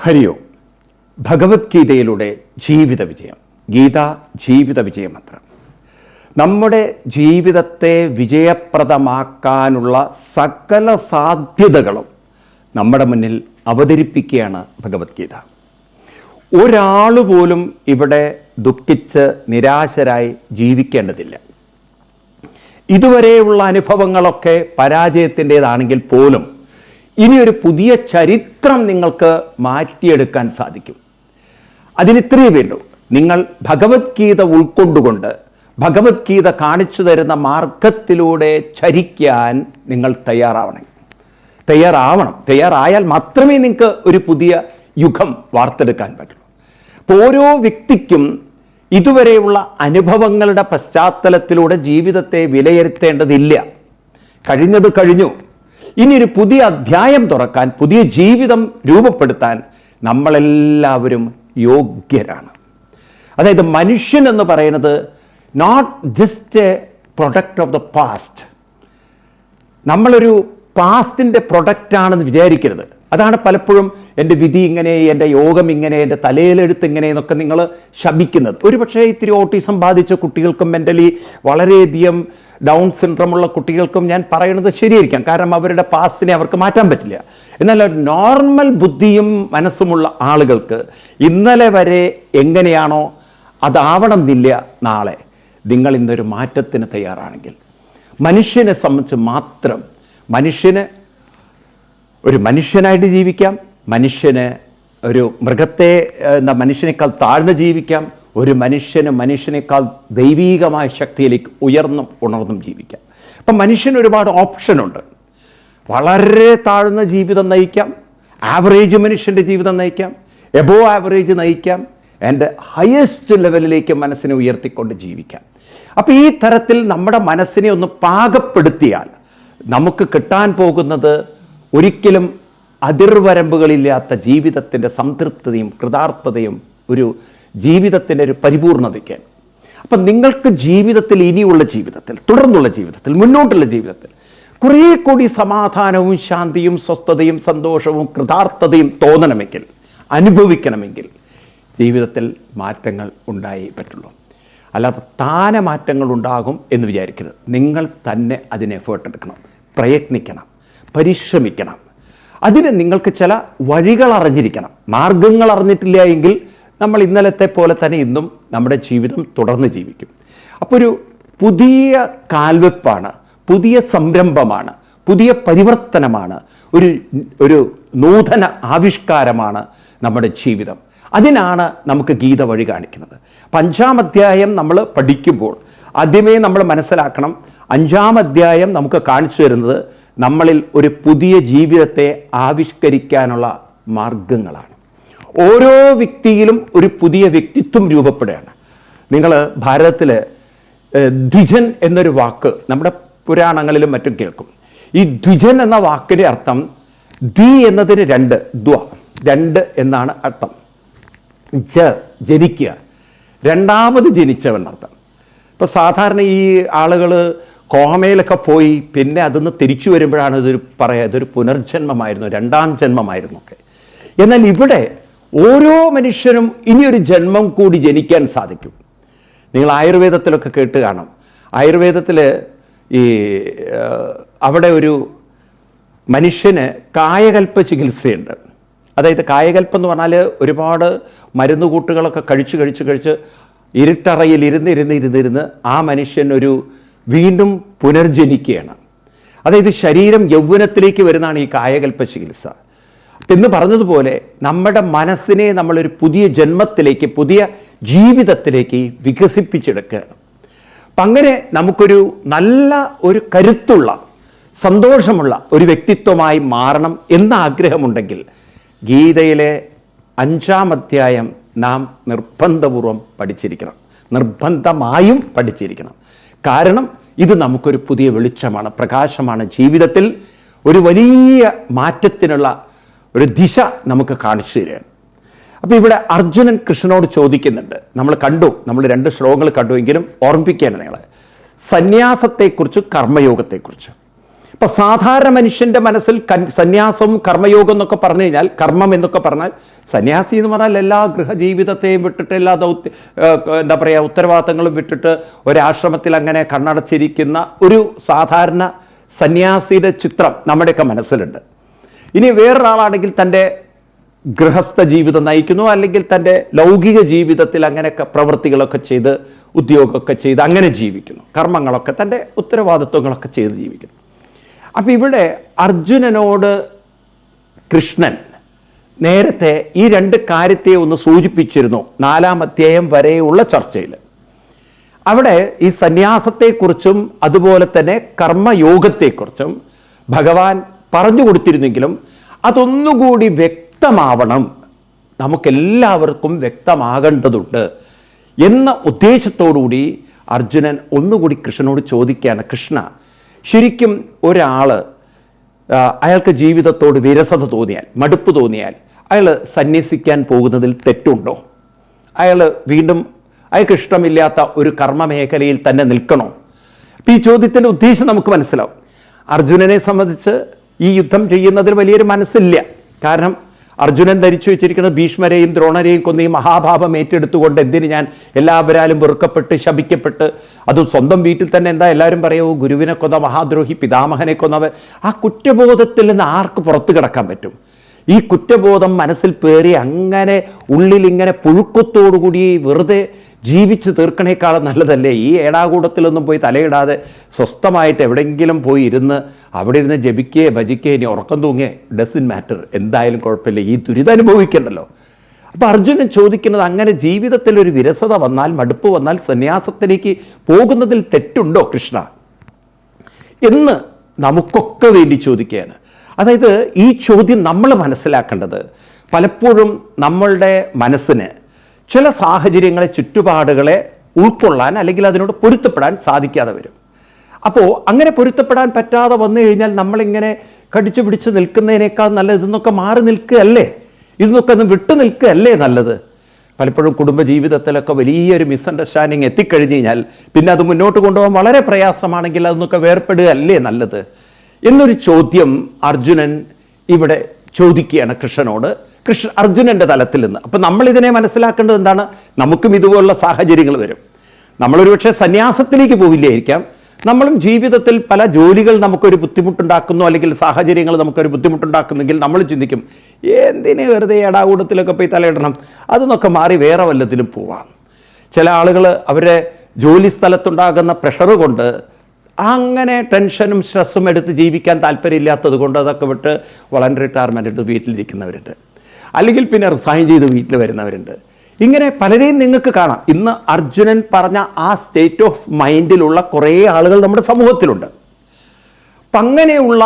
ഹരിയോ ഭഗവത്ഗീതയിലൂടെ ജീവിത വിജയം. ഗീത ജീവിത വിജയമന്ത്രം. നമ്മുടെ ജീവിതത്തെ വിജയപ്രദമാക്കാനുള്ള സകല സാധ്യതകളും നമ്മുടെ മുന്നിൽ അവതരിപ്പിക്കുകയാണ് ഭഗവത്ഗീത. ഒരാൾ പോലും ഇവിടെ ദുഃഖിച്ച് നിരാശരായി ജീവിക്കേണ്ടതില്ല. ഇതുവരെയുള്ള അനുഭവങ്ങളൊക്കെ പരാജയത്തിൻ്റേതാണെങ്കിൽ പോലും ഇനിയൊരു പുതിയ ചരിത്രം നിങ്ങൾക്ക് മാറ്റിയെടുക്കാൻ സാധിക്കും. അതിനിത്രയേ വേണ്ടൂ. നിങ്ങൾ ഭഗവത്ഗീത ഉൾക്കൊണ്ടുകൊണ്ട് ഭഗവത്ഗീത കാണിച്ചു തരുന്ന മാർഗത്തിലൂടെ ചരിക്കാൻ നിങ്ങൾ തയ്യാറായാൽ മാത്രമേ നിങ്ങൾക്ക് ഒരു പുതിയ യുഗം വാർത്തെടുക്കാൻ പറ്റുള്ളൂ. അപ്പോൾ ഓരോ വ്യക്തിക്കും ഇതുവരെയുള്ള അനുഭവങ്ങളുടെ പശ്ചാത്തലത്തിലൂടെ ജീവിതത്തെ വിലയിരുത്തേണ്ടതില്ല. കഴിഞ്ഞത് കഴിഞ്ഞു. ഇനിയൊരു പുതിയ അധ്യായം തുറക്കാൻ, പുതിയ ജീവിതം രൂപപ്പെടുത്താൻ നമ്മളെല്ലാവരും യോഗ്യരാണ്. അതായത് മനുഷ്യൻ എന്ന് പറയുന്നത് not just a product of the past. നമ്മളൊരു പാസ്റ്റിൻ്റെ പ്രൊഡക്റ്റാണെന്ന് വിചാരിക്കരുത്. അതാണ് പലപ്പോഴും എൻ്റെ വിധി ഇങ്ങനെ, എൻ്റെ യോഗം ഇങ്ങനെ, എൻ്റെ തലയിലെഴുത്ത് ഇങ്ങനെ എന്നൊക്കെ നിങ്ങൾ ശപിക്കുന്നത്. ഒരുപക്ഷെ ഇത്തിരി ഓട്ടിസം ബാധിച്ച കുട്ടികൾക്കും മെൻ്റലി വളരെയധികം ഡൗൺ സിൻഡ്രോമുള്ള കുട്ടികൾക്കും ഞാൻ പറയുന്നത് ശരിയായിരിക്കാം. കാരണം അവരുടെ പാസ്റ്റിനെ അവർക്ക് മാറ്റാൻ പറ്റില്ല. എന്നാൽ ഒരു നോർമൽ ബുദ്ധിയും മനസ്സുമുള്ള ആളുകൾക്ക് ഇന്നലെ വരെ എങ്ങനെയാണോ അതാവണം എന്നില്ല നാളെ. നിങ്ങൾ ഇന്നൊരു മാറ്റത്തിന് തയ്യാറാണെങ്കിൽ മനുഷ്യനെ സംബന്ധിച്ച് മാത്രം ഒരു മനുഷ്യനായിട്ട് ജീവിക്കാം. മനുഷ്യന് ഒരു മനുഷ്യനേക്കാൾ താഴ്ന്ന് ജീവിക്കാം. ഒരു മനുഷ്യനേക്കാൾ ദൈവീകമായ ശക്തിയിലേക്ക് ഉണർന്നും ജീവിക്കാം. അപ്പം മനുഷ്യന് ഒരുപാട് ഓപ്ഷനുണ്ട്. വളരെ താഴ്ന്ന ജീവിതം നയിക്കാം, ആവറേജ് മനുഷ്യൻ്റെ ജീവിതം നയിക്കാം, എബോവ് ആവറേജ് നയിക്കാം, എൻ്റെ ഹയസ്റ്റ് ലെവലിലേക്ക് മനസ്സിനെ ഉയർത്തിക്കൊണ്ട് ജീവിക്കാം. അപ്പോൾ ഈ തരത്തിൽ നമ്മുടെ മനസ്സിനെ ഒന്ന് പാകപ്പെടുത്തിയാൽ നമുക്ക് കിട്ടാൻ പോകുന്നത് ഒരിക്കലും അതിർവരമ്പുകളില്ലാത്ത ജീവിതത്തിൻ്റെ സംതൃപ്തിയും കൃതാർത്ഥതയും ഒരു ജീവിതത്തിൻ്റെ ഒരു പരിപൂർണതയ്ക്ക്. അപ്പം നിങ്ങൾക്ക് ജീവിതത്തിൽ ഇനിയുള്ള ജീവിതത്തിൽ, തുടർന്നുള്ള ജീവിതത്തിൽ, മുന്നോട്ടുള്ള ജീവിതത്തിൽ കുറേ കൂടി സമാധാനവും ശാന്തിയും സ്വസ്ഥതയും സന്തോഷവും കൃതാർത്ഥതയും തോന്നണമെങ്കിൽ, അനുഭവിക്കണമെങ്കിൽ ജീവിതത്തിൽ മാറ്റങ്ങൾ ഉണ്ടായേ പറ്റുള്ളൂ. അല്ലാതെ താനെ മാറ്റങ്ങൾ ഉണ്ടാകും എന്ന് വിചാരിക്കരുത്. നിങ്ങൾ തന്നെ അതിന് എഫേർട്ട് എടുക്കണം, പ്രയത്നിക്കണം, പരിശ്രമിക്കണം. അതിന് നിങ്ങൾക്ക് ചില വഴികൾ അറിഞ്ഞിരിക്കണം. മാർഗങ്ങൾ അറിഞ്ഞിട്ടില്ല എങ്കിൽ നമ്മൾ ഇന്നലത്തെ പോലെ തന്നെ ഇന്നും നമ്മുടെ ജീവിതം തുടർന്ന് ജീവിക്കും. അപ്പോൾ ഒരു പുതിയ കാൽവെപ്പാണ്, പുതിയ സംരംഭമാണ്, പുതിയ പരിവർത്തനമാണ്, ഒരു നൂതന ആവിഷ്കാരമാണ് നമ്മുടെ ജീവിതം. അതിനാണ് നമുക്ക് ഗീത വഴി കാണിക്കുന്നത്. 5-ാം അധ്യായം നമ്മൾ പഠിക്കുമ്പോൾ ആദ്യമേ നമ്മൾ മനസ്സിലാക്കണം, 5-ാം അധ്യായം നമുക്ക് കാണിച്ചു തരുന്നത് നമ്മളിൽ ഒരു പുതിയ ജീവിതത്തെ ആവിഷ്കരിക്കാനുള്ള മാർഗങ്ങളാണ്. ഓരോ വ്യക്തിയിലും ഒരു പുതിയ വ്യക്തിത്വം രൂപപ്പെടുകയാണ്. നിങ്ങൾ ഭാരതത്തിൽ ദ്വിജൻ എന്നൊരു വാക്ക് നമ്മുടെ പുരാണങ്ങളിലും മറ്റും കേൾക്കും. ഈ ദ്വിജൻ എന്ന വാക്കിൻ്റെ അർത്ഥം ദ്വി എന്നതിന് രണ്ട് എന്നാണ് അർത്ഥം. ജനിക്കുക, രണ്ടാമത് ജനിച്ചവെന്നർത്ഥം. ഇപ്പോൾ സാധാരണ ഈ ആളുകൾ കോമയിലൊക്കെ പോയി പിന്നെ അതിന്ന് തിരിച്ചു വരുമ്പോഴാണ് ഇതൊരു പുനർജന്മമായിരുന്നു, രണ്ടാം ജന്മമായിരുന്നു ഒക്കെ. എന്നാൽ ഇവിടെ ഓരോ മനുഷ്യനും ഇനിയൊരു ജന്മം കൂടി ജനിക്കാൻ സാധിക്കും. നിങ്ങൾ ആയുർവേദത്തിലൊക്കെ കേട്ട് കാണും. ആയുർവേദത്തിൽ അവിടെ ഒരു മനുഷ്യന് കായകൽപ്പ ചികിത്സയുണ്ട്. അതായത് കായകൽപ്പം എന്ന് പറഞ്ഞാൽ ഒരുപാട് മരുന്നുകൂട്ടുകളൊക്കെ കഴിച്ച് ഇരുട്ടറയിൽ ഇരുന്ന് ആ മനുഷ്യൻ വീണ്ടും പുനർജനിക്കുകയാണ്. അതായത് ശരീരം യൗവനത്തിലേക്ക് വരുന്നതാണ് ഈ കായകൽപ്പ ചികിത്സ. എന്ന് പറഞ്ഞതുപോലെ നമ്മുടെ മനസ്സിനെ നമ്മളൊരു പുതിയ ജന്മത്തിലേക്ക്, പുതിയ ജീവിതത്തിലേക്ക് വികസിപ്പിച്ചെടുക്കുകയാണ്. അപ്പം അങ്ങനെ നമുക്കൊരു നല്ല ഒരു കരുത്തുള്ള സന്തോഷമുള്ള ഒരു വ്യക്തിത്വമായി മാറണം എന്ന ആഗ്രഹമുണ്ടെങ്കിൽ ഗീതയിലെ 5-ാം അധ്യായം നാം നിർബന്ധപൂർവം പഠിച്ചിരിക്കണം, നിർബന്ധമായും പഠിച്ചിരിക്കണം. കാരണം ഇത് നമുക്കൊരു പുതിയ വെളിച്ചമാണ്, പ്രകാശമാണ്. ജീവിതത്തിൽ ഒരു വലിയ മാറ്റത്തിനുള്ള ഒരു ദിശ നമുക്ക് കാണിച്ചു തരികയാണ്. അപ്പോൾ ഇവിടെ അർജുനൻ കൃഷ്ണനോട് ചോദിക്കുന്നുണ്ട്. നമ്മൾ 2 ശ്ലോകങ്ങൾ കണ്ടുവെങ്കിലും ഓർമ്മിപ്പിക്കുകയാണ് നിങ്ങളെ, സന്യാസത്തെക്കുറിച്ച്, കർമ്മയോഗത്തെക്കുറിച്ച്. ഇപ്പം സാധാരണ മനുഷ്യൻ്റെ മനസ്സിൽ സന്യാസവും കർമ്മയോഗം എന്നൊക്കെ പറഞ്ഞു കഴിഞ്ഞാൽ, കർമ്മം എന്നൊക്കെ പറഞ്ഞാൽ, സന്യാസി എന്ന് പറഞ്ഞാൽ എല്ലാ ഗൃഹജീവിതത്തെയും വിട്ടിട്ട് എല്ലാ എന്താ പറയുക ഉത്തരവാദിത്തങ്ങളും വിട്ടിട്ട് ഒരാശ്രമത്തിൽ അങ്ങനെ കണ്ണടച്ചിരിക്കുന്ന ഒരു സാധാരണ സന്യാസിയുടെ ചിത്രം നമ്മുടെയൊക്കെ മനസ്സിലുണ്ട്. ഇനി വേറൊരാളാണെങ്കിൽ തൻ്റെ ഗൃഹസ്ഥ ജീവിതം നയിക്കുന്നു, അല്ലെങ്കിൽ തൻ്റെ ലൗകിക ജീവിതത്തിൽ അങ്ങനെയൊക്കെ പ്രവൃത്തികളൊക്കെ ചെയ്ത് ഉദ്യോഗമൊക്കെ ചെയ്ത് അങ്ങനെ ജീവിക്കുന്നു, കർമ്മങ്ങളൊക്കെ തൻ്റെ ഉത്തരവാദിത്വങ്ങളൊക്കെ ചെയ്ത് ജീവിക്കുന്നു. അപ്പം ഇവിടെ അർജുനനോട് കൃഷ്ണൻ നേരത്തെ ഈ രണ്ട് കാര്യത്തെ ഒന്ന് സൂചിപ്പിച്ചിരുന്നു 4-ാം അധ്യായം വരെയുള്ള ചർച്ചയിൽ. അവിടെ ഈ സന്യാസത്തെക്കുറിച്ചും അതുപോലെ തന്നെ കർമ്മയോഗത്തെക്കുറിച്ചും ഭഗവാൻ പറഞ്ഞു കൊടുത്തിരുന്നെങ്കിലും അതൊന്നുകൂടി വ്യക്തമാവണം, നമുക്കെല്ലാവർക്കും വ്യക്തമാകേണ്ടതുണ്ട് എന്ന ഉദ്ദേശത്തോടുകൂടി അർജുനൻ ഒന്നുകൂടി കൃഷ്ണനോട് ചോദിക്കുകയാണ്, കൃഷ്ണ, ശരിക്കും ഒരാൾ അയാൾക്ക് ജീവിതത്തോട് വിരസത തോന്നിയാൽ, മടുപ്പ് തോന്നിയാൽ അയാൾ സന്യസിക്കാൻ പോകുന്നതിൽ തെറ്റുണ്ടോ? അയാൾ വീണ്ടും അയാൾക്ക് ഇഷ്ടമില്ലാത്ത ഒരു കർമ്മമേഖലയിൽ തന്നെ നിൽക്കണോ? അപ്പം ഈ ചോദ്യത്തിൻ്റെ ഉദ്ദേശം നമുക്ക് മനസ്സിലാവും. അർജുനനെ സംബന്ധിച്ച് ഈ യുദ്ധം ചെയ്യുന്നതിൽ വലിയൊരു മനസ്സില്ല. കാരണം അർജുനൻ ധരിച്ചു വെച്ചിരിക്കുന്നത് ഭീഷ്മരെയും ദ്രോണരെയും കൊന്ന് ഈ മഹാഭാവം ഏറ്റെടുത്തുകൊണ്ട് എന്തിന് ഞാൻ എല്ലാവരാലും വെറുക്കപ്പെട്ട് ശപിക്കപ്പെട്ട്, അതും സ്വന്തം വീട്ടിൽ തന്നെ എന്താ എല്ലാവരും പറയുമോ ഗുരുവിനെ കൊന്ന മഹാദ്രോഹി, പിതാമഹനെ കൊന്നവൻ, ആ കുറ്റബോധത്തിൽ നിന്ന് ആർക്ക് പുറത്തു കിടക്കാൻ പറ്റും? ഈ കുറ്റബോധം മനസ്സിൽ പേറി അങ്ങനെ ഉള്ളിൽ ഇങ്ങനെ പുഴുക്കത്തോടുകൂടി വെറുതെ ജീവിച്ച് തീർക്കണേക്കാളും നല്ലതല്ലേ ഈ ഏടാകൂടത്തിലൊന്നും പോയി തലയിടാതെ സ്വസ്ഥമായിട്ട് എവിടെയെങ്കിലും പോയി ഇരുന്ന് അവിടെ ഇരുന്ന് ജപിക്കുകയെ ഭജിക്കുകയെ ഇനി ഉറക്കം തൂങ്ങേ, ഡസൻ മാറ്റർ, എന്തായാലും കുഴപ്പമില്ല, ഈ ദുരിതം അനുഭവിക്കണ്ടല്ലോ. അപ്പം അർജുനൻ ചോദിക്കുന്നത്, അങ്ങനെ ജീവിതത്തിൽ ഒരു വിരസത വന്നാൽ, മടുപ്പ് വന്നാൽ സന്യാസത്തിലേക്ക് പോകുന്നതിൽ തെറ്റുണ്ടോ കൃഷ്ണ എന്ന് നമുക്കൊക്കെ വേണ്ടി ചോദിക്കുകയാണ്. അതായത് ഈ ചോദ്യം നമ്മൾ മനസ്സിലാക്കേണ്ടത്, പലപ്പോഴും നമ്മളുടെ മനസ്സിന് ചില സാഹചര്യങ്ങളെ, ചുറ്റുപാടുകളെ ഉൾക്കൊള്ളാൻ അല്ലെങ്കിൽ അതിനോട് പൊരുത്തപ്പെടാൻ സാധിക്കാതെ വരും. അപ്പോൾ അങ്ങനെ പൊരുത്തപ്പെടാൻ പറ്റാതെ വന്നു കഴിഞ്ഞാൽ നമ്മളിങ്ങനെ കടിച്ചു പിടിച്ച് നിൽക്കുന്നതിനേക്കാൾ നല്ലത് ഇതൊക്കെ മാറി നിൽക്കുകയല്ലേ, ഇതൊക്കെ ഒന്ന് വിട്ടു നിൽക്കുകയല്ലേ നല്ലത്. പലപ്പോഴും കുടുംബജീവിതത്തിലൊക്കെ വലിയൊരു മിസ്അണ്ടർസ്റ്റാൻഡിങ് എത്തിക്കഴിഞ്ഞ് കഴിഞ്ഞാൽ പിന്നെ അത് മുന്നോട്ട് കൊണ്ടുപോകാൻ വളരെ പ്രയാസമാണെങ്കിൽ അതൊക്കെ വേർപ്പെടുകയല്ലേ നല്ലത് എന്നൊരു ചോദ്യം അർജുനൻ ഇവിടെ ചോദിക്കുകയാണ് കൃഷ്ണനോട്, അർജുനൻ്റെ തലത്തിൽ നിന്ന്. അപ്പം നമ്മളിതിനെ മനസ്സിലാക്കേണ്ടത് എന്താണ്? നമുക്കും ഇതുപോലുള്ള സാഹചര്യങ്ങൾ വരും. നമ്മളൊരു പക്ഷേ സന്യാസത്തിലേക്ക് പോവില്ലായിരിക്കാം, നമ്മളും ജീവിതത്തിൽ പല ജോലികൾ നമുക്കൊരു ബുദ്ധിമുട്ടുണ്ടാക്കുന്നു, അല്ലെങ്കിൽ സാഹചര്യങ്ങൾ നമുക്കൊരു ബുദ്ധിമുട്ടുണ്ടാക്കുന്നെങ്കിൽ നമ്മൾ ചിന്തിക്കും, എന്തിന് വെറുതെ എടാകൂടത്തിലൊക്കെ പോയി തലയിടണം, അതൊന്നൊക്കെ മാറി വേറെ വല്ലതിലും പോവാം. ചില ആളുകൾ അവരുടെ ജോലി സ്ഥലത്തുണ്ടാകുന്ന പ്രഷർ കൊണ്ട് അങ്ങനെ ടെൻഷനും സ്ട്രെസ്സും എടുത്ത് ജീവിക്കാൻ താല്പര്യമില്ലാത്തത് കൊണ്ട് അതൊക്കെ വിട്ട് വളണ്ടറി റിട്ടയർമെൻ്റ് എടുത്ത് വീട്ടിലിരിക്കുന്നവരുണ്ട്, അല്ലെങ്കിൽ പിന്നെ റിസൈൻ ചെയ്ത് വീട്ടിൽ വരുന്നവരുണ്ട്. ഇങ്ങനെ പലരെയും നിങ്ങൾക്ക് കാണാം. ഇന്ന് അർജുനൻ പറഞ്ഞ ആ സ്റ്റേറ്റ് ഓഫ് മൈൻഡിലുള്ള കുറേ ആളുകൾ നമ്മുടെ സമൂഹത്തിലുണ്ട്. അപ്പം അങ്ങനെയുള്ള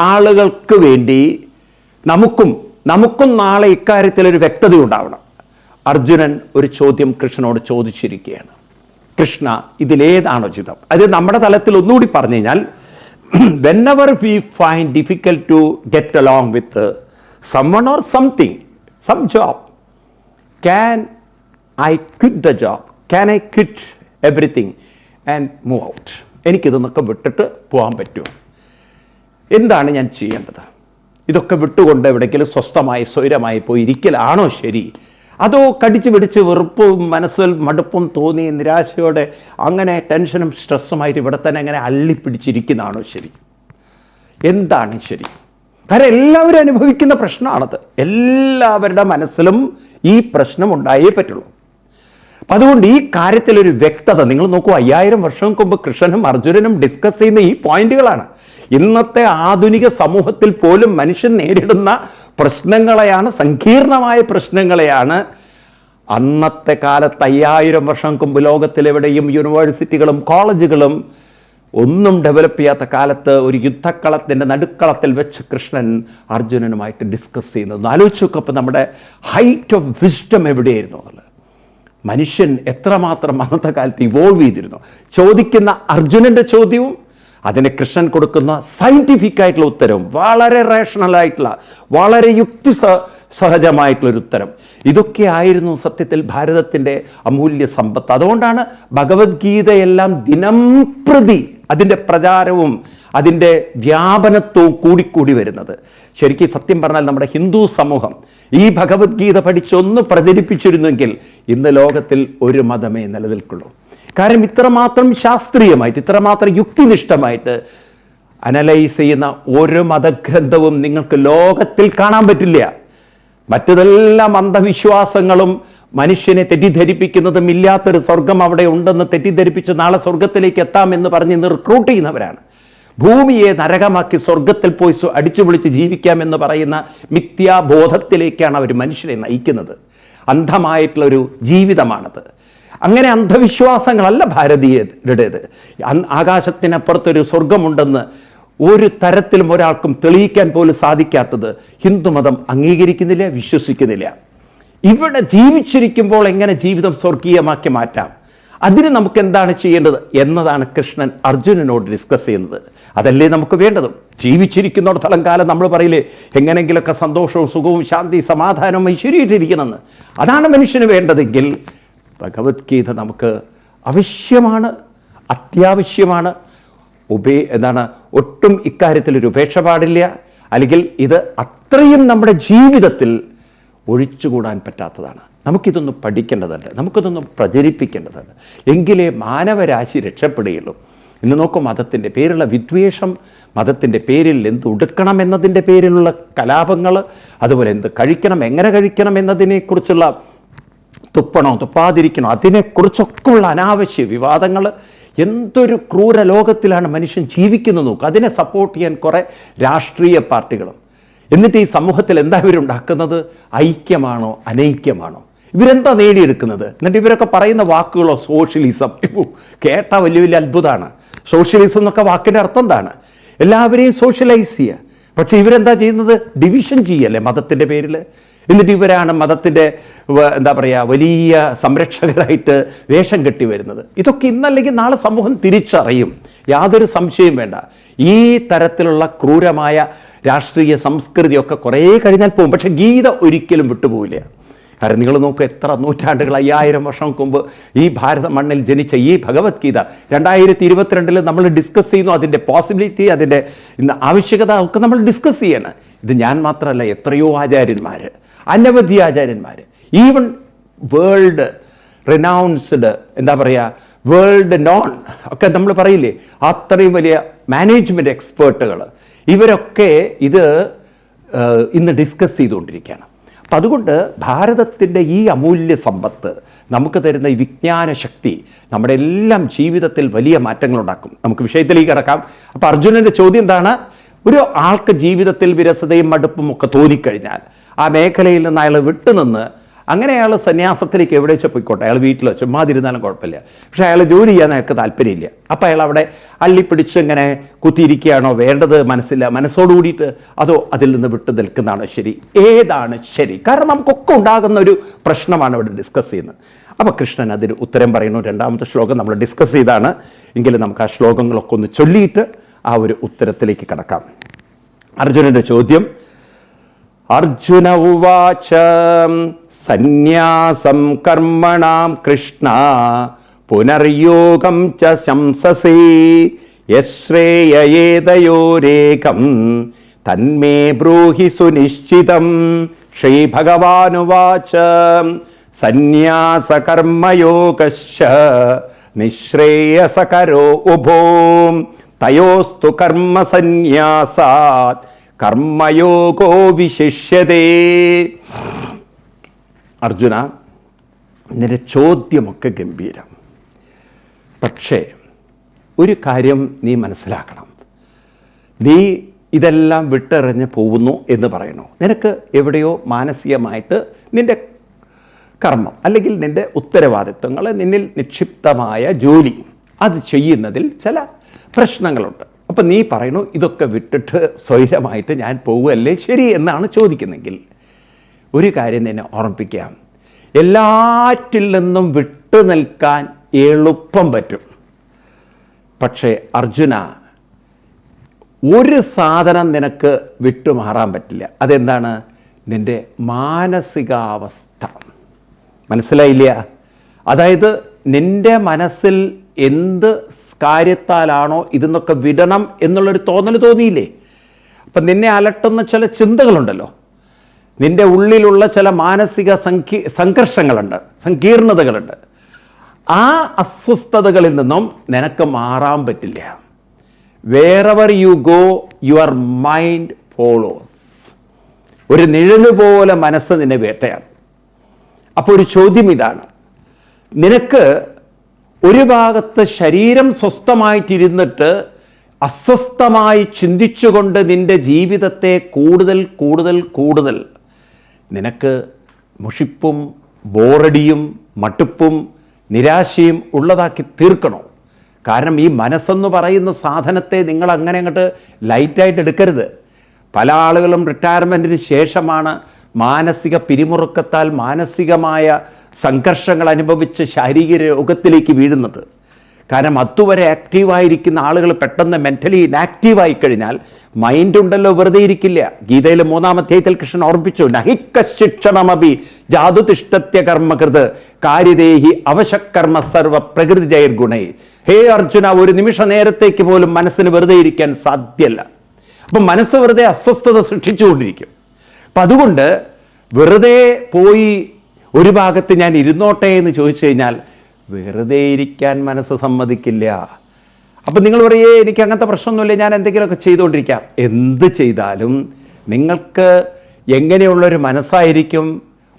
ആളുകൾക്ക് വേണ്ടി നമുക്കും നാളെ ഇക്കാര്യത്തിലൊരു വ്യക്തത ഉണ്ടാവണം. അർജുനൻ ഒരു ചോദ്യം കൃഷ്ണനോട് ചോദിച്ചിരിക്കുകയാണ്, കൃഷ്ണ, ഇതിലേതാണോ ഉചിതം? അത് നമ്മുടെ തലത്തിൽ ഒന്നുകൂടി പറഞ്ഞു കഴിഞ്ഞാൽ, whenever we find difficult to get along with someone or something, some job, can I quit the job? Can I quit everything and move out? എനിക്കിതൊന്നൊക്കെ വിട്ടിട്ട് പോകാൻ പറ്റുമോ? എന്താണ് ഞാൻ ചെയ്യേണ്ടത്? ഇതൊക്കെ വിട്ടുകൊണ്ട് എവിടെയെങ്കിലും സ്വസ്ഥമായി സ്വൈരമായി പോയി ഇരിക്കലാണോ ശരി? അതോ കടിച്ചു പിടിച്ച് വെറുപ്പും മനസ്സിൽ മടുപ്പും തോന്നി നിരാശയോടെ അങ്ങനെ ടെൻഷനും സ്ട്രെസ്സുമായിട്ട് ഇവിടെ തന്നെ അങ്ങനെ അള്ളിപ്പിടിച്ചിരിക്കുന്നതാണോ ശരി? എന്താണ് ശരി? കാരണം എല്ലാവരും അനുഭവിക്കുന്ന പ്രശ്നമാണത്. എല്ലാവരുടെ മനസ്സിലും ഈ പ്രശ്നം ഉണ്ടായേ പറ്റുള്ളൂ. അപ്പം അതുകൊണ്ട് ഈ കാര്യത്തിലൊരു വ്യക്തത നിങ്ങൾ നോക്കൂ. 5000 വർഷങ്ങൾക്ക് മുമ്പ് കൃഷ്ണനും അർജുനനും ഡിസ്കസ് ചെയ്യുന്ന ഈ പോയിന്റുകളാണ്. ഇന്നത്തെ ആധുനിക സമൂഹത്തിൽ പോലും മനുഷ്യൻ നേരിടുന്ന പ്രശ്നങ്ങളെയാണ്, സങ്കീർണമായ പ്രശ്നങ്ങളെയാണ് അന്നത്തെ കാലത്ത് 5000 വർഷങ്ങൾക്ക് മുമ്പ് ലോകത്തിലെവിടെയും യൂണിവേഴ്സിറ്റികളും കോളേജുകളും ഒന്നും ഡെവലപ്പ് ചെയ്യാത്ത കാലത്ത് ഒരു യുദ്ധക്കളത്തിൻ്റെ നടുക്കളത്തിൽ വെച്ച് കൃഷ്ണൻ അർജുനനുമായിട്ട് ഡിസ്കസ് ചെയ്യുന്നത് ആലോചിച്ച് നോക്കുക. അപ്പം നമ്മുടെ ഹൈറ്റ് ഓഫ് വിസ്ഡം എവിടെയായിരുന്നു എന്നുള്ളത്, മനുഷ്യൻ എത്രമാത്രം അന്നത്തെ കാലത്ത് ഇവോൾവ് ചെയ്തിരുന്നു. ചോദിക്കുന്ന അർജുനൻ്റെ ചോദ്യവും അതിന് കൃഷ്ണൻ കൊടുക്കുന്ന സയൻറ്റിഫിക് ആയിട്ടുള്ള ഉത്തരവും, വളരെ റേഷണലായിട്ടുള്ള, വളരെ യുക്തി സഹജമായിട്ടുള്ളൊരു ഉത്തരം, ഇതൊക്കെ ആയിരുന്നു സത്യത്തിൽ ഭാരതത്തിൻ്റെ അമൂല്യ സമ്പത്ത്. അതുകൊണ്ടാണ് ഭഗവത്ഗീതയെല്ലാം ദിനം പ്രതി അതിൻ്റെ പ്രചാരവും അതിൻ്റെ വ്യാപനത്വവും കൂടിക്കൂടി വരുന്നത്. ശരിക്കും സത്യം പറഞ്ഞാൽ നമ്മുടെ ഹിന്ദു സമൂഹം ഈ ഭഗവത്ഗീത പഠിച്ചൊന്ന് പ്രചരിപ്പിച്ചിരുന്നെങ്കിൽ ഇന്ന് ലോകത്തിൽ ഒരു മതമേ നിലനിൽക്കുള്ളൂ. കാരണം ഇത്രമാത്രം ശാസ്ത്രീയമായിട്ട്, ഇത്രമാത്രം യുക്തിനിഷ്ഠമായിട്ട് അനലൈസ് ചെയ്യുന്ന ഒരു മതഗ്രന്ഥവും നിങ്ങൾക്ക് ലോകത്തിൽ കാണാൻ പറ്റില്ല. മറ്റതെല്ലാം അന്ധവിശ്വാസങ്ങളും മനുഷ്യനെ തെറ്റിദ്ധരിപ്പിക്കുന്നതും, ഇല്ലാത്തൊരു സ്വർഗം അവിടെ ഉണ്ടെന്ന് തെറ്റിദ്ധരിപ്പിച്ച് നാളെ സ്വർഗത്തിലേക്ക് എത്താമെന്ന് പറഞ്ഞ് ഇന്ന് റിക്രൂട്ട് ചെയ്യുന്നവരാണ്. ഭൂമിയെ നരകമാക്കി സ്വർഗത്തിൽ പോയി അടിച്ചു പൊളിച്ച് ജീവിക്കാമെന്ന് പറയുന്ന മിഥ്യാബോധത്തിലേക്കാണ് അവർ മനുഷ്യരെ നയിക്കുന്നത്. അന്ധമായിട്ടുള്ളൊരു ജീവിതമാണത്. അങ്ങനെ അന്ധവിശ്വാസങ്ങളല്ല ഭാരതീയരുടേത്. ആകാശത്തിനപ്പുറത്തൊരു സ്വർഗമുണ്ടെന്ന് ഒരു തരത്തിലും ഒരാൾക്കും തെളിയിക്കാൻ പോലും സാധിക്കാത്തത് ഹിന്ദുമതം അംഗീകരിക്കുന്നില്ല, വിശ്വസിക്കുന്നില്ല. ഇവിടെ ജീവിച്ചിരിക്കുമ്പോൾ എങ്ങനെ ജീവിതം സ്വർഗീയമാക്കി മാറ്റാം, അതിന് നമുക്ക് എന്താണ് ചെയ്യേണ്ടത് എന്നതാണ് കൃഷ്ണൻ അർജുനനോട് ഡിസ്കസ് ചെയ്യുന്നത്. അതല്ലേ നമുക്ക് വേണ്ടതും. ജീവിച്ചിരിക്കുന്നിടത്തോളം കാലം നമ്മൾ പറയില്ലേ, എങ്ങനെങ്കിലൊക്കെ സന്തോഷവും സുഖവും ശാന്തി സമാധാനവും ഐശ്വര്യമായിട്ടിരിക്കണമെന്ന്. അതാണ് മനുഷ്യന് വേണ്ടതെങ്കിൽ ഭഗവത്ഗീത നമുക്ക് ആവശ്യമാണ്, അത്യാവശ്യമാണ്. ഒട്ടും ഇക്കാര്യത്തിലൊരു ഉപേക്ഷ പാടില്ല. അല്ലെങ്കിൽ ഇത് അത്രയും നമ്മുടെ ജീവിതത്തിൽ ഒഴിച്ചുകൂടാൻ പറ്റാത്തതാണ്. നമുക്കിതൊന്ന് പഠിക്കേണ്ടതുണ്ട്, നമുക്കിതൊന്നും പ്രചരിപ്പിക്കേണ്ടതുണ്ട്. എങ്കിലേ മാനവരാശി രക്ഷപ്പെടുകയുള്ളൂ. ഇന്ന് നോക്കും, മതത്തിൻ്റെ പേരിലുള്ള വിദ്വേഷം, മതത്തിൻ്റെ പേരിൽ എന്ത് ഉടുക്കണം എന്നതിൻ്റെ പേരിലുള്ള കലാപങ്ങൾ, അതുപോലെ എന്ത് കഴിക്കണം, എങ്ങനെ കഴിക്കണം എന്നതിനെക്കുറിച്ചുള്ള തുപ്പണോ തുപ്പാതിരിക്കണോ അതിനെക്കുറിച്ചൊക്കെയുള്ള അനാവശ്യ വിവാദങ്ങൾ. എന്തൊരു ക്രൂര ലോകത്തിലാണ് മനുഷ്യൻ ജീവിക്കുന്നത് നോക്കുക. അതിനെ സപ്പോർട്ട് ചെയ്യാൻ കുറേ രാഷ്ട്രീയ പാർട്ടികളും. എന്നിട്ട് ഈ സമൂഹത്തിൽ എന്താ ഇവരുണ്ടാക്കുന്നത്? ഐക്യമാണോ അനൈക്യമാണോ? ഇവരെന്താ നേടിയെടുക്കുന്നത്? എന്നിട്ട് ഇവരൊക്കെ പറയുന്ന വാക്കുകളോ സോഷ്യലിസം. കേട്ടാൽ വലിയ വലിയ അത്ഭുതമാണ്. സോഷ്യലിസം എന്നൊക്കെ വാക്കിൻ്റെ അർത്ഥം എന്താണ്? എല്ലാവരെയും സോഷ്യലൈസ് ചെയ്യുക. പക്ഷേ ഇവരെന്താ ചെയ്യുന്നത്? ഡിവിഷൻ ചെയ്യല്ലേ മതത്തിൻ്റെ പേരിൽ. എന്നിട്ട് ഇവരാണ് മതത്തിൻ്റെ വലിയ സംരക്ഷകരായിട്ട് വേഷം കെട്ടി വരുന്നത്. ഇതൊക്കെ ഇന്നല്ലെങ്കിൽ നാളെ സമൂഹം തിരിച്ചറിയും, യാതൊരു സംശയവും വേണ്ട. ഈ തരത്തിലുള്ള ക്രൂരമായ രാഷ്ട്രീയ സംസ്കൃതിയൊക്കെ കുറേ കഴിഞ്ഞാൽ പോകും. പക്ഷെ ഗീത ഒരിക്കലും വിട്ടുപോകില്ല. കാരണം നിങ്ങൾ നോക്കുക, എത്ര നൂറ്റാണ്ടുകൾ, 5000 വർഷങ്ങൾക്ക് മുമ്പ് ഈ ഭാരത മണ്ണിൽ ജനിച്ച ഈ ഭഗവത്ഗീത 2022 നമ്മൾ ഡിസ്കസ് ചെയ്യുന്നു. അതിൻ്റെ പോസിബിലിറ്റി, അതിൻ്റെ ആവശ്യകത ഒക്കെ നമ്മൾ ഡിസ്കസ് ചെയ്യണം. ഇത് ഞാൻ മാത്രമല്ല, എത്രയോ ആചാര്യന്മാർ, അനവധി ആചാര്യന്മാർ, even world renounced world non ഒക്കെ നമ്മൾ പറയില്ലേ, അത്രയും വലിയ മാനേജ്മെൻറ്റ് എക്സ്പേർട്ടുകൾ, ഇവരൊക്കെ ഇത് ഇന്ന് ഡിസ്കസ് ചെയ്തുകൊണ്ടിരിക്കുകയാണ്. അപ്പം അതുകൊണ്ട് ഭാരതത്തിൻ്റെ ഈ അമൂല്യ സമ്പത്ത് നമുക്ക് തരുന്ന ഈ വിജ്ഞാന ശക്തി നമ്മുടെ എല്ലാം ജീവിതത്തിൽ വലിയ മാറ്റങ്ങളുണ്ടാക്കും. നമുക്ക് വിഷയത്തിലേക്ക് കിടക്കാം. അപ്പോൾ അർജുനൻ്റെ ചോദ്യം എന്താണ്? ഒരു ആൾക്ക് ജീവിതത്തിൽ വിരസതയും മടുപ്പും ഒക്കെ തോന്നിക്കഴിഞ്ഞാൽ ആ മേഖലയിൽ നിന്ന് അയാൾ വിട്ടുനിന്ന്, അങ്ങനെ അയാൾ സന്യാസത്തിലേക്ക് എവിടെ വെച്ചാൽ പോയിക്കോട്ടെ, അയാൾ വീട്ടിലോ ചുമ്മാതിരുന്നാലും കുഴപ്പമില്ല, പക്ഷേ അയാൾ ജോലി ചെയ്യാൻ അയാൾക്ക് താല്പര്യമില്ല. അപ്പോൾ അയാൾ അവിടെ അള്ളിപ്പിടിച്ച് ഇങ്ങനെ കുത്തിയിരിക്കുകയാണോ വേണ്ടത്? മനസ്സോട് കൂടിയിട്ട്, അതോ അതിൽ നിന്ന് വിട്ടു നിൽക്കുന്നതാണോ ശരി? ഏതാണ് ശരി? കാരണം നമുക്കൊക്കെ ഉണ്ടാകുന്ന ഒരു പ്രശ്നമാണ് ഇവിടെ ഡിസ്കസ് ചെയ്യുന്നത്. അപ്പോൾ കൃഷ്ണൻ അതിന് ഉത്തരം പറയുന്നു. 2ാമത്തെ ശ്ലോകം നമ്മൾ ഡിസ്കസ് ചെയ്താണ്. എങ്കിലും നമുക്ക് ആ ശ്ലോകങ്ങളൊക്കെ ഒന്ന് ചൊല്ലിയിട്ട് ആ ഒരു ഉത്തരത്തിലേക്ക് കടക്കാം. അർജുനൻ്റെ ചോദ്യം: അർജുന ഉവാച സന്യാസം കർമ്മണാം കൃഷ്ണ പുനർയോഗം ച ശംസസേ യശ്രേയേതയോരേകം തന്മേ ബ്രൂഹി സുനിശ്ചിതം. ശ്രീഭഗവാനുവാച സന്യാസ കർമ്മയോഗശ്ച നിശ്രേയസകരോ ഉഭോ തയോസ്തു കർമ്മ സന്യാസാത് കർമ്മയോഗോ വിശിഷ്യതേ. അർജുന, നിന്റെ ചോദ്യമൊക്കെ ഗംഭീരം. പക്ഷേ ഒരു കാര്യം നീ മനസ്സിലാക്കണം. നീ ഇതെല്ലാം വിട്ടെറിഞ്ഞ് പോകുന്നു എന്ന് പറയണു. നിനക്ക് എവിടെയോ മാനസികമായിട്ട് നിന്റെ കർമ്മം അല്ലെങ്കിൽ നിന്റെ ഉത്തരവാദിത്വങ്ങൾ, നിന്നിൽ നിക്ഷിപ്തമായ ജോലി, അത് ചെയ്യുന്നതിൽ ചില പ്രശ്നങ്ങളുണ്ട്. അപ്പം നീ പറയണു ഇതൊക്കെ വിട്ടിട്ട് സ്വൈരമായിട്ട് ഞാൻ പോവുകയല്ലേ ശരി എന്നാണ് ചോദിക്കുന്നെങ്കിൽ, ഒരു കാര്യം നിന്നെ ഓർമ്മിപ്പിക്കാം. എല്ലാറ്റിൽ നിന്നും വിട്ടു നിൽക്കാൻ എളുപ്പം പറ്റും. പക്ഷേ അർജുന, ഒരു സാധനം നിനക്ക് വിട്ടുമാറാൻ പറ്റില്ല. അതെന്താണ്? നിൻ്റെ മാനസികാവസ്ഥ. മനസ്സിലായില്ല? അതായത് നിൻ്റെ മനസ്സിൽ എന്ത് കാര്യത്താലാണോ ഇതെന്നൊക്കെ വിടണം എന്നുള്ളൊരു തോന്നൽ തോന്നിയില്ലേ? അപ്പം നിന്നെ അലട്ടുന്ന ചില ചിന്തകളുണ്ടല്ലോ, നിൻ്റെ ഉള്ളിലുള്ള ചില മാനസിക സംഘർഷങ്ങളുണ്ട്, സങ്കീർണതകളുണ്ട്. ആ അസ്വസ്ഥതകളിൽ നിന്നും നിനക്ക് മാറാൻ പറ്റില്ല. Wherever you go your mind follows. ഒരു നിഴല് പോലെ മനസ്സ് നിന്നെ വേട്ടയാണ്. അപ്പോൾ ഒരു ചോദ്യം ഇതാണ്, നിനക്ക് ഒരു ഭാഗത്ത് ശരീരം സ്വസ്ഥമായിട്ടിരുന്നിട്ട് അസ്വസ്ഥമായി ചിന്തിച്ചുകൊണ്ട് നിൻ്റെ ജീവിതത്തെ കൂടുതൽ കൂടുതൽ കൂടുതൽ നിനക്ക് മുഷിപ്പും ബോറടിയും മട്ടുപ്പും നിരാശയും ഉള്ളതാക്കി തീർക്കണോ? കാരണം ഈ മനസ്സെന്ന് പറയുന്ന സാധനത്തെ നിങ്ങൾ അങ്ങനെ അങ്ങോട്ട് ലൈറ്റായിട്ട് എടുക്കരുത്. പല ആളുകളും റിട്ടയർമെൻറ്റിന് ശേഷമാണ് മാനസിക പിരിമുറുക്കത്താൽ മാനസികമായ സംഘർഷങ്ങൾ അനുഭവിച്ച് ശാരീരിക രോഗത്തിലേക്ക് വീഴുന്നത്. കാരണം അതുവരെ ആക്റ്റീവായിരിക്കുന്ന ആളുകൾ പെട്ടെന്ന് മെൻ്റലി ഇനാക്റ്റീവായി കഴിഞ്ഞാൽ മൈൻഡ് ഉണ്ടല്ലോ വെറുതെ ഇരിക്കില്ല. ഗീതയിൽ 3-ാം അധ്യായത്തിൽ കൃഷ്ണൻ ഓർമ്മിച്ചു, നഹിക്കശിക്ഷണമപി ജാതുതിഷ്ഠത്യ കർമ്മകൃത് കാര്യദേഹി അവശകർമ്മ സർവ പ്രകൃതി ജൈർഗുണൈ. ഹേ അർജുന, ഒരു നിമിഷ നേരത്തേക്ക് പോലും മനസ്സിന് വെറുതെ ഇരിക്കാൻ സാധ്യമല്ല. അപ്പം മനസ്സ് വെറുതെ അസ്വസ്ഥത സൃഷ്ടിച്ചുകൊണ്ടിരിക്കും. അപ്പം അതുകൊണ്ട് വെറുതെ പോയി ഒരു ഭാഗത്ത് ഞാൻ ഇരുന്നോട്ടെ എന്ന് ചോദിച്ചു കഴിഞ്ഞാൽ വെറുതെ ഇരിക്കാൻ മനസ്സ് സമ്മതിക്കില്ല. അപ്പം നിങ്ങൾ പറയേ എനിക്ക് അങ്ങനത്തെ പ്രശ്നമൊന്നുമില്ല, ഞാൻ എന്തെങ്കിലുമൊക്കെ ചെയ്തുകൊണ്ടിരിക്കാം. എന്ത് ചെയ്താലും നിങ്ങൾക്ക് എങ്ങനെയുള്ളൊരു മനസ്സായിരിക്കും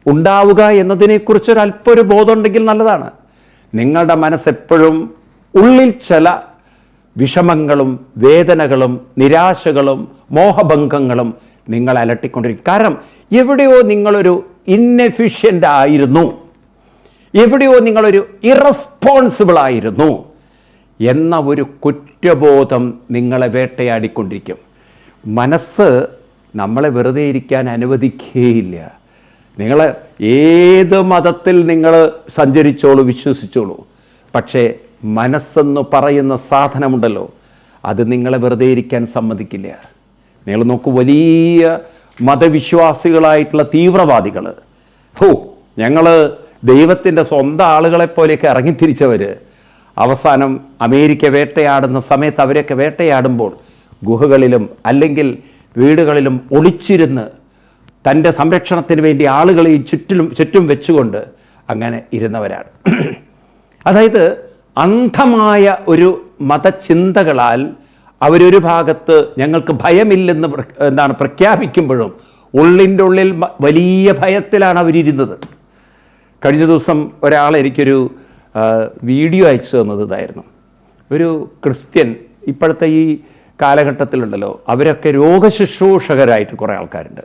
ഉണ്ടാവുക എന്നതിനെക്കുറിച്ചൊരു അല്പം ഒരു ബോധമുണ്ടെങ്കിൽ നല്ലതാണ്. നിങ്ങളുടെ മനസ്സെപ്പോഴും ഉള്ളിൽ ചില വിഷമങ്ങളും വേദനകളും നിരാശകളും മോഹഭംഗങ്ങളും നിങ്ങൾ അലട്ടിക്കൊണ്ടിരിക്കും. കാരണം എവിടെയോ നിങ്ങളൊരു ഇന്നെഫിഷ്യൻ്റ് ആയിരുന്നു, എവിടെയോ നിങ്ങളൊരു ഇറസ്പോൺസിബിൾ ആയിരുന്നു എന്ന ഒരു കുറ്റബോധം നിങ്ങളെ വേട്ടയാടിക്കൊണ്ടിരിക്കും. മനസ്സ് നമ്മളെ വെറുതെ ഇരിക്കാൻ അനുവദിക്കുകയില്ല. നിങ്ങൾ ഏത് മതത്തിൽ നിങ്ങൾ സഞ്ചരിച്ചോളൂ, വിശ്വസിച്ചോളൂ, പക്ഷേ മനസ്സെന്ന് പറയുന്ന സാധനമുണ്ടല്ലോ, അത് നിങ്ങളെ വെറുതെ ഇരിക്കാൻ സമ്മതിക്കില്ല. നിങ്ങൾ നോക്കൂ, വലിയ മതവിശ്വാസികളായിട്ടുള്ള തീവ്രവാദികൾ, ഞങ്ങൾ ദൈവത്തിൻ്റെ സ്വന്തം ആളുകളെപ്പോലെയൊക്കെ ഇറങ്ങിത്തിരിച്ചവർ, അവസാനം അമേരിക്ക വേട്ടയാടുന്ന സമയത്ത് അവരെയൊക്കെ വേട്ടയാടുമ്പോൾ ഗുഹകളിലും അല്ലെങ്കിൽ വീടുകളിലും ഒളിച്ചിരുന്ന് തൻ്റെ സംരക്ഷണത്തിന് വേണ്ടി ആളുകളെ ചുറ്റും വെച്ചുകൊണ്ട് അങ്ങനെ ഇരുന്നവരാണ്. അതായത് അന്ധമായ ഒരു മതചിന്തകളാൽ അവരൊരു ഭാഗത്ത് ഞങ്ങൾക്ക് ഭയമില്ലെന്ന് പ്രഖ്യാപിക്കുമ്പോഴും ഉള്ളിൻ്റെ ഉള്ളിൽ വലിയ ഭയത്തിലാണ് അവരിരുന്നത്. കഴിഞ്ഞ ദിവസം ഒരാൾ എനിക്കൊരു വീഡിയോ അയച്ചു തന്നത് ഇതായിരുന്നു. ഒരു ക്രിസ്ത്യൻ, ഇപ്പോഴത്തെ ഈ കാലഘട്ടത്തിലുണ്ടല്ലോ, അവരൊക്കെ രോഗശുശ്രൂഷകരായിട്ട് കുറേ ആൾക്കാരുണ്ട്.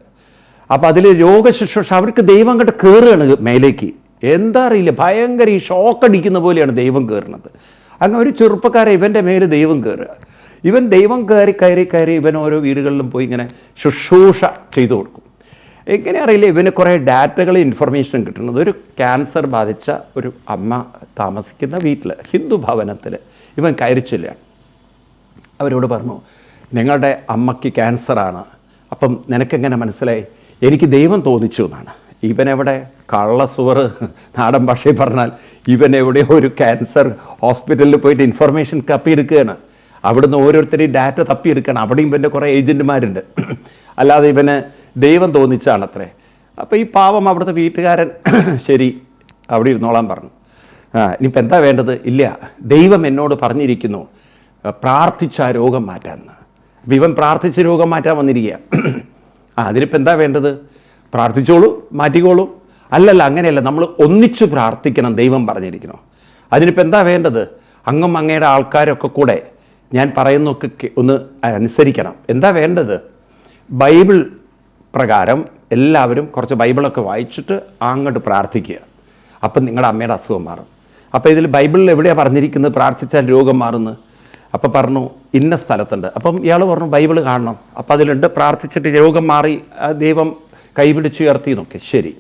അപ്പോൾ അതിൽ രോഗശുശ്രൂഷ, അവർക്ക് ദൈവം അങ്ങോട്ട് കയറുകയാണ് മേലേക്ക്. എന്താ അറിയില്ല, ഭയങ്കര ഈ ഷോക്കടിക്കുന്ന പോലെയാണ് ദൈവം കയറുന്നത്. അങ്ങനെ ഒരു ചെറുപ്പക്കാരെ ഇവൻ്റെ മേൽ ദൈവം കയറുക. ഇവൻ ദൈവം കയറി ഇവൻ ഓരോ വീടുകളിലും പോയി ഇങ്ങനെ ശുശ്രൂഷ ചെയ്തു കൊടുക്കും. എങ്ങനെ അറിയില്ല, ഇവന് കുറേ ഡാറ്റകൾ ഇൻഫർമേഷൻ കിട്ടുന്നത്. ഒരു ക്യാൻസർ ബാധിച്ച ഒരു അമ്മ താമസിക്കുന്ന വീട്ടിൽ, ഹിന്ദു ഭവനത്തിൽ ഇവൻ കയറിച്ചില്ല. അവരോട് പറഞ്ഞു, നിങ്ങളുടെ അമ്മയ്ക്ക് ക്യാൻസറാണ്, അപ്പം നിനക്കെങ്ങനെ മനസ്സിലായി? എനിക്ക് ദൈവം തോന്നിച്ചു എന്നാണ്. ഇവനെവിടെ കള്ളസുവർ, നാടൻ ഭാഷയിൽ പറഞ്ഞാൽ ഇവൻ എവിടെയോ ഒരു ക്യാൻസർ ഹോസ്പിറ്റലിൽ പോയിട്ട് ഇൻഫർമേഷൻ തപ്പിയെടുക്കുകയാണ്. അവിടുന്ന് ഓരോരുത്തരെയും ഡാറ്റ തപ്പിയെടുക്കുകയാണ്. അവിടെയും ഇവൻ്റെ കുറേ ഏജൻറ്റുമാരുണ്ട്. അല്ലാതെ ഇവന് ദൈവം തോന്നിച്ചാണത്രേ. അപ്പോൾ ഈ പാവം അവിടുത്തെ വീട്ടുകാരൻ ശരി അവിടെ ഇരുന്നോളാൻ പറഞ്ഞു. ഇനിയിപ്പോൾ എന്താ വേണ്ടത്? ഇല്ല, ദൈവം എന്നോട് പറഞ്ഞിരിക്കുന്നു പ്രാർത്ഥിച്ച രോഗം മാറ്റാമെന്ന്. അപ്പം ഇവൻ പ്രാർത്ഥിച്ച് രോഗം മാറ്റാൻ വന്നിരിക്കുക. അതിനിപ്പോൾ എന്താ വേണ്ടത്? പ്രാർത്ഥിച്ചോളൂ, മാറ്റിക്കോളൂ. അല്ലല്ല, അങ്ങനെയല്ല, നമ്മൾ ഒന്നിച്ചു പ്രാർത്ഥിക്കണം, ദൈവം പറഞ്ഞിരിക്കണം. അതിനിപ്പോൾ എന്താ വേണ്ടത്? അങ്ങും അങ്ങയുടെ ആൾക്കാരൊക്കെ കൂടെ ഞാൻ പറയുന്നതൊക്കെ ഒന്ന് അനുസരിക്കണം. എന്താ വേണ്ടത്? ബൈബിൾ പ്രകാരം എല്ലാവരും കുറച്ച് ബൈബിളൊക്കെ വായിച്ചിട്ട് അങ്ങോട്ട് പ്രാർത്ഥിക്കുക. അപ്പം നിങ്ങളുടെ അമ്മയുടെ അസുഖം മാറും. അപ്പോൾ ഇതിൽ ബൈബിളിൽ എവിടെയാണ് പറഞ്ഞിരിക്കുന്നത് പ്രാർത്ഥിച്ചാൽ രോഗം മാറുന്നത്? അപ്പോൾ പറഞ്ഞു ഇന്ന സ്ഥലത്തുണ്ട്. അപ്പം ഇയാൾ പറഞ്ഞു ബൈബിൾ കാണണം. അപ്പോൾ അതിലുണ്ട് പ്രാർത്ഥിച്ചിട്ട് രോഗം മാറി ദൈവം കൈപിടിച്ചുയർത്തി എന്നൊക്കെ. ശരി,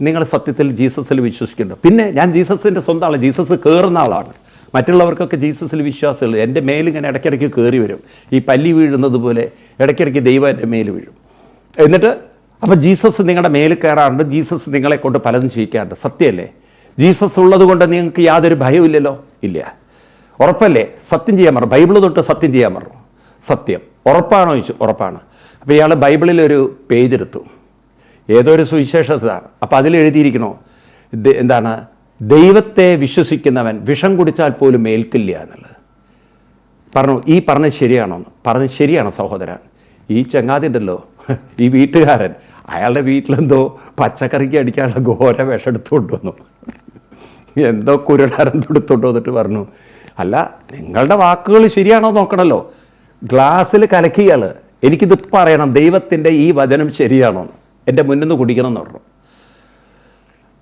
നിങ്ങൾ സത്യത്തിൽ ജീസസിൽ വിശ്വസിക്കുന്നുണ്ട്? പിന്നെ ഞാൻ ജീസസിൻ്റെ സ്വന്തം ആളാണ്, ജീസസ് കയറുന്ന ആളാണ്. മറ്റുള്ളവർക്കൊക്കെ ജീസസിൽ വിശ്വാസമുള്ളൂ. എൻ്റെ മേലിങ്ങനെ ഇടയ്ക്കിടയ്ക്ക് കയറി വരും, ഈ പല്ലി വീഴുന്നത് പോലെ ഇടയ്ക്കിടയ്ക്ക് ദൈവം എൻ്റെ മേൽ വീഴും. എന്നിട്ട് അപ്പോൾ ജീസസ് നിങ്ങളുടെ മേൽ കയറാറുണ്ട്, ജീസസ് നിങ്ങളെ കൊണ്ട് പലതും ചെയ്യിക്കാറുണ്ട്. സത്യമല്ലേ? ജീസസ് ഉള്ളത് കൊണ്ട് നിങ്ങൾക്ക് യാതൊരു ഭയമില്ലല്ലോ. ഇല്ല. ഉറപ്പല്ലേ? സത്യം ചെയ്യാൻ പറഞ്ഞു. ബൈബിൾ തൊട്ട് സത്യം ചെയ്യാൻ പറഞ്ഞു. സത്യം ഉറപ്പാണോ ചോദിച്ചു. ഉറപ്പാണ്. അപ്പോൾ ഇയാൾ ബൈബിളിലൊരു പേജ് എടുത്തു, ഏതോ ഒരു സുവിശേഷത്താണ്. അപ്പോൾ അതിൽ എഴുതിയിരിക്കണോ എന്താണ്, ദൈവത്തെ വിശ്വസിക്കുന്നവൻ വിഷം കുടിച്ചാൽ പോലും ഏൽക്കില്ല എന്നുള്ളത് പറഞ്ഞു. ഈ പറഞ്ഞത് ശരിയാണോന്ന് പറഞ്ഞു. ശരിയാണ് സഹോദരൻ. ഈ ചങ്ങാതി ഉണ്ടല്ലോ, ഈ വീട്ടുകാരൻ, അയാളുടെ വീട്ടിലെന്തോ പച്ചക്കറിക്ക് അടിക്കാനുള്ള ഘോര വിഷം എടുത്തുകൊണ്ട് വന്നു. എന്തോ കുരുടാരം എടുത്തുകൊണ്ട് വന്നിട്ട് പറഞ്ഞു, അല്ല നിങ്ങളുടെ വാക്കുകൾ ശരിയാണോ നോക്കണമല്ലോ. ഗ്ലാസ്സിൽ കലക്കിയാൾ എനിക്കിത് പറയണം, ദൈവത്തിൻ്റെ ഈ വചനം ശരിയാണോ, എൻ്റെ മുന്നിൽ നിന്ന് കുടിക്കണം എന്ന് പറഞ്ഞു.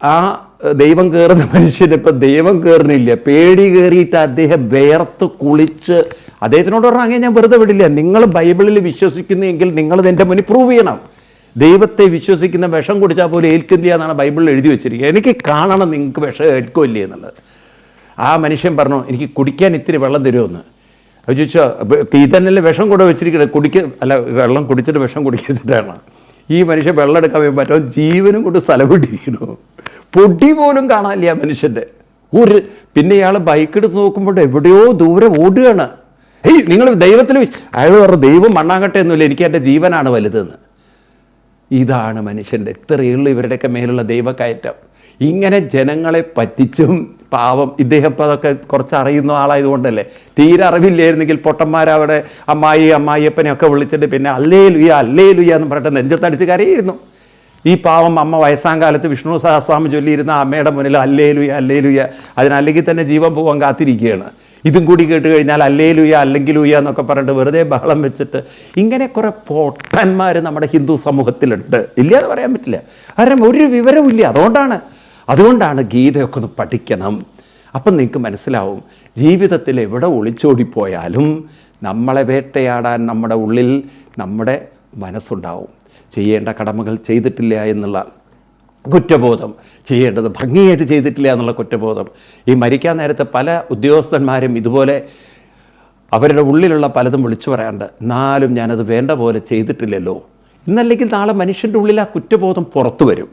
ആ ദൈവം കയറുന്ന മനുഷ്യനിപ്പോൾ ദൈവം കയറുന്നില്ല, പേടി കയറിയിട്ട് അദ്ദേഹം വേർത്ത് കുളിച്ച് അദ്ദേഹത്തിനോട് പറഞ്ഞു, അങ്ങനെ ഞാൻ വെറുതെ വിടില്ല, നിങ്ങൾ ബൈബിളിൽ വിശ്വസിക്കുന്നെങ്കിൽ നിങ്ങളിത് എൻ്റെ മുന്നിൽ പ്രൂവ് ചെയ്യണം. ദൈവത്തെ വിശ്വസിക്കുന്ന വിഷം കുടിച്ചാൽ പോലും ഏൽക്കില്ല എന്നാണ് ബൈബിളിൽ എഴുതി വെച്ചിരിക്കുക. എനിക്ക് കാണണം നിങ്ങൾക്ക് വിഷം ഏൽക്കില്ലേ എന്നുള്ളത്. ആ മനുഷ്യൻ പറഞ്ഞു, എനിക്ക് കുടിക്കാൻ ഇത്തിരി വെള്ളം തരുമെന്ന്. അത് ചോദിച്ചോ, ഇതന്നെ വിഷം കൂടെ വെച്ചിരിക്കുന്നത്, അല്ല വെള്ളം കുടിച്ചിട്ട് വിഷം കുടിച്ചിട്ടാണ്. ഈ മനുഷ്യൻ വെള്ളം എടുക്കാൻ വേണ്ടി പറ്റോ, ജീവനും കൊണ്ട് സ്ഥലം വിട്ടിരിക്കണു, പൊടി പോലും കാണാനില്ല ആ മനുഷ്യൻ്റെ. പിന്നെ ഇയാൾ ബൈക്കെടുത്ത് നോക്കുമ്പോൾ എവിടെയോ ദൂരെ ഓടുകയാണ്. നിങ്ങൾ ദൈവത്തിൽ അയാൾ പറഞ്ഞു, ദൈവം മണ്ണാങ്കട്ടെയൊന്നുമില്ല, എനിക്ക് എൻ്റെ ജീവനാണ് വലുതെന്ന്. ഇതാണ് മനുഷ്യൻ്റെ ഇത്രയുള്ള ഇവരുടെയൊക്കെ മേലുള്ള ദൈവക്കയറ്റം. ഇങ്ങനെ ജനങ്ങളെ പറ്റിച്ചും പാവം ഇദ്ദേഹം ഇപ്പോൾ അതൊക്കെ കുറച്ച് അറിയുന്ന ആളായതുകൊണ്ടല്ലേ. തീരെ അറിവില്ലായിരുന്നെങ്കിൽ പൊട്ടന്മാരവിടെ അമ്മായിയപ്പനെയൊക്കെ വിളിച്ചിട്ട് പിന്നെ അല്ലേലുയ്യ എന്ന് പറഞ്ഞിട്ട് നെഞ്ചത്തടിച്ച് കരയായിരുന്നു. ഈ പാവം അമ്മ വയസ്സാം കാലത്ത് വിഷ്ണു സഹസ്രനാമം ചൊല്ലിയിരുന്ന അമ്മയുടെ മുന്നിൽ അല്ലേലുയ്യ അതിനല്ലെങ്കിൽ തന്നെ ജീവൻ പോകാൻ കാത്തിരിക്കുകയാണ്. ഇതും കൂടി കേട്ട് കഴിഞ്ഞാൽ അല്ലെങ്കിലുയ്യ എന്നൊക്കെ പറഞ്ഞിട്ട് വെറുതെ ബഹളം വെച്ചിട്ട് ഇങ്ങനെ കുറേ പൊട്ടന്മാർ നമ്മുടെ ഹിന്ദു സമൂഹത്തിലുണ്ട്. ഇല്ല എന്ന് പറയാൻ പറ്റില്ല. കാരണം ഒരു വിവരവും ഇല്ല. അതുകൊണ്ടാണ് ഗീതയൊക്കെ ഒന്ന് പഠിക്കണം. അപ്പം നിങ്ങൾക്ക് മനസ്സിലാവും, ജീവിതത്തിൽ എവിടെ ഒളിച്ചോടിപ്പോയാലും നമ്മളെ വേട്ടയാടാൻ നമ്മുടെ ഉള്ളിൽ നമ്മുടെ മനസ്സുണ്ടാവും. ചെയ്യേണ്ട കടമകൾ ചെയ്തിട്ടില്ല എന്നുള്ള കുറ്റബോധം, ചെയ്യേണ്ടത് ഭംഗിയായിട്ട് ചെയ്തിട്ടില്ല എന്നുള്ള കുറ്റബോധം. ഈ മരിക്കാൻ നേരത്തെ പല ഉദ്യോഗസ്ഥന്മാരും ഇതുപോലെ അവരുടെ ഉള്ളിലുള്ള പലതും വിളിച്ചു പറയാണ്ട്, എന്നാലും ഞാനത് വേണ്ട പോലെ ചെയ്തിട്ടില്ലല്ലോ. ഇന്നല്ലെങ്കിൽ നാളെ മനുഷ്യൻ്റെ ഉള്ളിൽ ആ കുറ്റബോധം പുറത്തു വരും.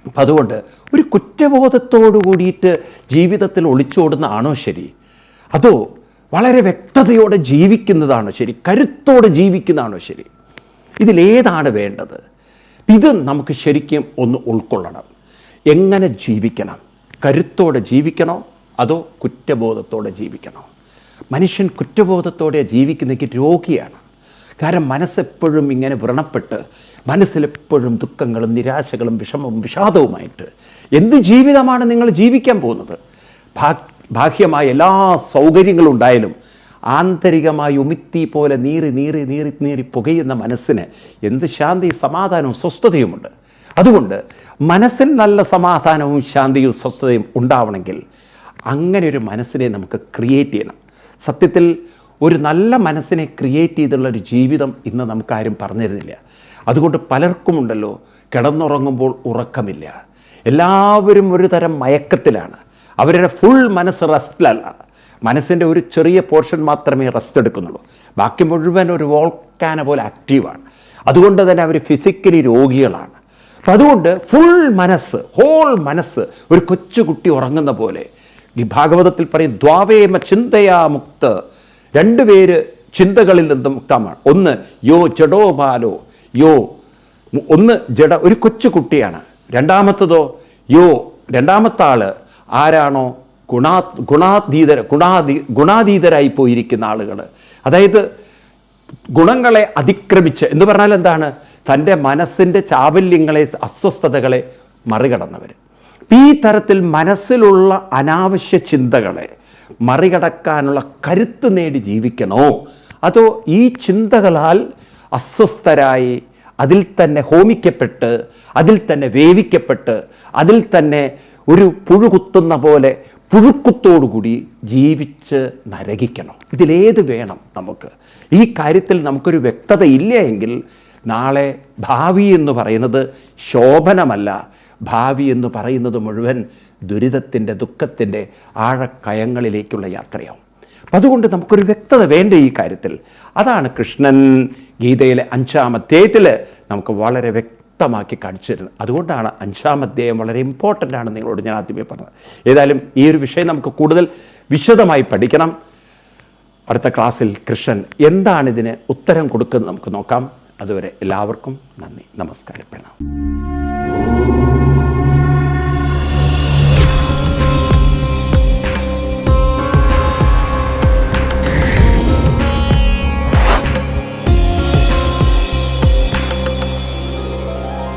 അപ്പം അതുകൊണ്ട് ഒരു കുറ്റബോധത്തോടു കൂടിയിട്ട് ജീവിതത്തിൽ ഒളിച്ചോടുന്നതാണോ ശരി, അതോ വളരെ വ്യക്തതയോടെ ജീവിക്കുന്നതാണോ ശരി, കരുത്തോടെ ജീവിക്കുന്നതാണോ ശരി? ഇതിലേതാണ് വേണ്ടത്? ഇത് നമുക്ക് ശരിക്കും ഒന്ന് ഉൾക്കൊള്ളണം. എങ്ങനെ ജീവിക്കണം? കരുത്തോടെ ജീവിക്കണോ അതോ കുറ്റബോധത്തോടെ ജീവിക്കണോ? മനുഷ്യൻ കുറ്റബോധത്തോടെ ജീവിക്കുന്നെങ്കിൽ രോഗിയാണ്. കാരണം മനസ്സെപ്പോഴും ഇങ്ങനെ വ്രണപ്പെട്ട്, മനസ്സിലെപ്പോഴും ദുഃഖങ്ങളും നിരാശകളും വിഷമവും വിഷാദവുമായിട്ട് എന്ത് ജീവിതമാണ് നിങ്ങൾ ജീവിക്കാൻ പോകുന്നത്? ബാഹ്യമായ എല്ലാ സൗകര്യങ്ങളും ഉണ്ടായാലും ആന്തരികമായി ഉമിത്തി പോലെ നീറി പുകയുന്ന മനസ്സിന് എന്ത് ശാന്തി, സമാധാനവും സ്വസ്ഥതയുമുണ്ട്. അതുകൊണ്ട് മനസ്സിൽ നല്ല സമാധാനവും ശാന്തിയും സ്വസ്ഥതയും ഉണ്ടാവണമെങ്കിൽ അങ്ങനെ ഒരു മനസ്സിനെ നമുക്ക് ക്രിയേറ്റ് ചെയ്യണം. സത്യത്തിൽ ഒരു നല്ല മനസ്സിനെ ക്രിയേറ്റ് ചെയ്തുള്ളൊരു ജീവിതം ഇന്ന് നമുക്കാരും പറഞ്ഞു തരുന്നില്ല. അതുകൊണ്ട് പലർക്കുമുണ്ടല്ലോ കിടന്നുറങ്ങുമ്പോൾ ഉറക്കമില്ല. എല്ലാവരും ഒരു തരം മയക്കത്തിലാണ്. അവരുടെ ഫുൾ മനസ്സ് റെസ്റ്റിലല്ല. മനസ്സിൻ്റെ ഒരു ചെറിയ പോർഷൻ മാത്രമേ റെസ്റ്റ് എടുക്കുന്നുള്ളൂ. ബാക്കി മുഴുവൻ ഒരു വോൾക്കാന പോലെ ആക്റ്റീവാണ്. അതുകൊണ്ട് തന്നെ അവർ ഫിസിക്കലി രോഗികളാണ്. അപ്പം അതുകൊണ്ട് ഹോൾ മനസ്സ് ഒരു കൊച്ചുകുട്ടി ഉറങ്ങുന്ന പോലെ. ഈ ഭാഗവതത്തിൽ പറയും, ദ്വാവേമ ചിന്തയാ മുക്ത. രണ്ടുപേര് ചിന്തകളിൽ നിന്ന് മുക്തമാണ്. ഒന്ന് യോ ജഡോ ബാലോ, ഒന്ന് ജഡ, ഒരു കൊച്ചുകുട്ടിയാണ്. രണ്ടാമത്തെ ആള് ആരാണോ ഗുണാതീതരായി പോയിരിക്കുന്ന ആളുകൾ. അതായത് ഗുണങ്ങളെ അതിക്രമിച്ച് എന്ന് പറഞ്ഞാൽ എന്താണ്, തൻ്റെ മനസ്സിൻ്റെ ചാബല്യങ്ങളെ, അസ്വസ്ഥതകളെ മറികടന്നവർ. ഈ തരത്തിൽ മനസ്സിലുള്ള അനാവശ്യ ചിന്തകളെ മറികടക്കാനുള്ള കരുത്ത് നേടി ജീവിക്കണോ അതോ ഈ ചിന്തകളാൽ അസ്വസ്ഥരായി അതിൽ തന്നെ ഹോമിക്കപ്പെട്ട്, അതിൽ തന്നെ വേവിക്കപ്പെട്ട്, അതിൽ തന്നെ ഒരു പുഴുകുത്തുന്ന പോലെ പുഴുക്കുത്തോടുകൂടി ജീവിച്ച് നരകിക്കണം? ഇതിലേത് വേണം നമുക്ക്? ഈ കാര്യത്തിൽ നമുക്കൊരു വ്യക്തത ഇല്ല എങ്കിൽ നാളെ ഭാവി എന്ന് പറയുന്നത് ശോഭനമല്ല. ഭാവി എന്ന് പറയുന്നത് മുഴുവൻ ദുരിതത്തിൻ്റെ, ദുഃഖത്തിൻ്റെ ആഴക്കയങ്ങളിലേക്കുള്ള യാത്രയാവും. അതുകൊണ്ട് നമുക്കൊരു വ്യക്തത വേണ്ട ഈ കാര്യത്തിൽ. അതാണ് കൃഷ്ണൻ ഗീതയിലെ 5-ാം അധ്യായത്തിൽ നമുക്ക് വളരെ വ്യക്തമായിട്ട് വ്യക്തമാക്കി കാണിച്ചു തരുന്നത്. അതുകൊണ്ടാണ് 5-ാം അധ്യായം വളരെ ഇമ്പോർട്ടൻ്റ് ആണ് നിങ്ങളോട് ഞാൻ ആദ്യമേ പറഞ്ഞത്. ഏതായാലും ഈ ഒരു വിഷയം നമുക്ക് കൂടുതൽ വിശദമായി പഠിക്കണം. അടുത്ത ക്ലാസ്സിൽ കൃഷ്ണൻ എന്താണ് ഇതിന് ഉത്തരം കൊടുക്കുന്നത് നമുക്ക് നോക്കാം. അതുവരെ എല്ലാവർക്കും നന്ദി, നമസ്കാരം, പ്രണാമം.